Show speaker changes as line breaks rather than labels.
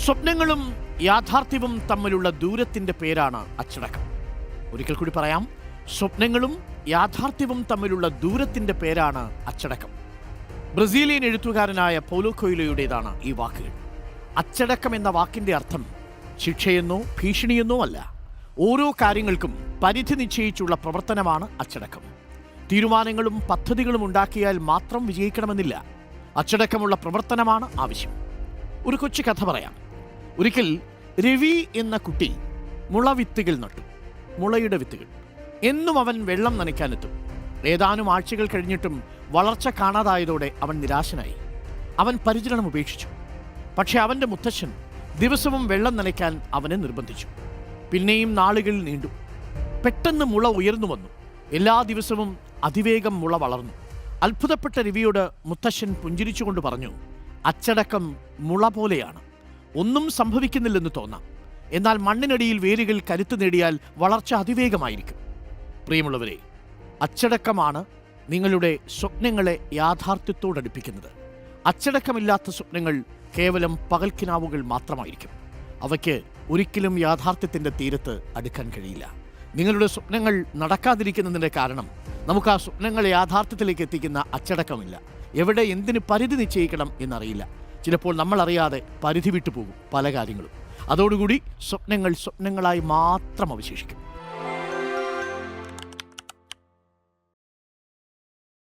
സ്വപ്നങ്ങളും യാഥാർത്ഥ്യവും തമ്മിലുള്ള ദൂരത്തിൻ്റെ പേരാണ് അച്ചടക്കം. ഒരിക്കൽ കൂടി പറയാം, സ്വപ്നങ്ങളും യാഥാർത്ഥ്യവും തമ്മിലുള്ള ദൂരത്തിൻ്റെ പേരാണ് അച്ചടക്കം. ബ്രസീലിയൻ എഴുത്തുകാരനായ പൗലോ കൊയ്ലോയുടേതാണ് ഈ വാക്കുകൾ. അച്ചടക്കം എന്ന വാക്കിൻ്റെ അർത്ഥം ശിക്ഷയെന്നോ ഭീഷണിയെന്നോ അല്ല. ഓരോ കാര്യങ്ങൾക്കും പരിധി നിശ്ചയിച്ചുള്ള പ്രവർത്തനമാണ് അച്ചടക്കം. തീരുമാനങ്ങളും പദ്ധതികളും ഉണ്ടാക്കിയാൽ മാത്രം വിജയിക്കണമെന്നില്ല. അച്ചടക്കമുള്ള പ്രവർത്തനമാണ് ആവശ്യം. ഒരു കൊച്ചു കഥ പറയാം. ഒരിക്കൽ രവി എന്ന കുട്ടി മുളവിത്തുകൾ നട്ടു. മുളയുടെ വിത്തുകൾ. എന്നും അവൻ വെള്ളം നനയ്ക്കാനെത്തും. ഏതാനും ആഴ്ചകൾ കഴിഞ്ഞിട്ടും വളർച്ച കാണാതായതോടെ അവൻ നിരാശനായി. അവൻ പരിചരണം ഉപേക്ഷിച്ചു. പക്ഷെ അവൻ്റെ മുത്തശ്ശൻ ദിവസവും വെള്ളം നനയ്ക്കാൻ അവനെ നിർബന്ധിച്ചു. പിന്നെയും നാളുകൾ നീണ്ടു. പെട്ടെന്ന് മുള ഉയർന്നു വന്നു. എല്ലാ ദിവസവും അതിവേഗം മുള വളർന്നു. അത്ഭുതപ്പെട്ട രവിയോട് മുത്തശ്ശൻ പുഞ്ചിരിച്ചുകൊണ്ട് പറഞ്ഞു, അച്ചടക്കം മുള പോലെയാണ്. ഒന്നും സംഭവിക്കുന്നില്ലെന്ന് തോന്നാം, എന്നാൽ മണ്ണിനടിയിൽ വേരുകൾ കരുത്തു നേടിയാൽ വളർച്ച അതിവേഗമായിരിക്കും. പ്രിയമുള്ളവരെ, അച്ചടക്കമാണ് നിങ്ങളുടെ സ്വപ്നങ്ങളെ യാഥാർത്ഥ്യത്തോടടുപ്പിക്കുന്നത്. അച്ചടക്കമില്ലാത്ത സ്വപ്നങ്ങൾ കേവലം പകൽക്കിനാവുകൾ മാത്രമായിരിക്കും. അവയ്ക്ക് ഒരിക്കലും യാഥാർത്ഥ്യത്തിൻ്റെ തീരത്ത് അടുക്കാൻ കഴിയില്ല. നിങ്ങളുടെ സ്വപ്നങ്ങൾ നടക്കാതിരിക്കുന്നതിൻ്റെ കാരണം നമുക്ക് ആ സ്വപ്നങ്ങളെ യാഥാർത്ഥ്യത്തിലേക്ക് എത്തിക്കുന്ന അച്ചടക്കമില്ല. എവിടെ എന്തിന് പരിധി നിശ്ചയിക്കണം എന്നറിയില്ല. ചിലപ്പോൾ നമ്മൾ അറിയാതെ പരിധി വിട്ടു പോകും പല കാര്യങ്ങളും. അതോടുകൂടി സ്വപ്നങ്ങൾ സ്വപ്നങ്ങളായി മാത്രം അവശേഷിക്കും.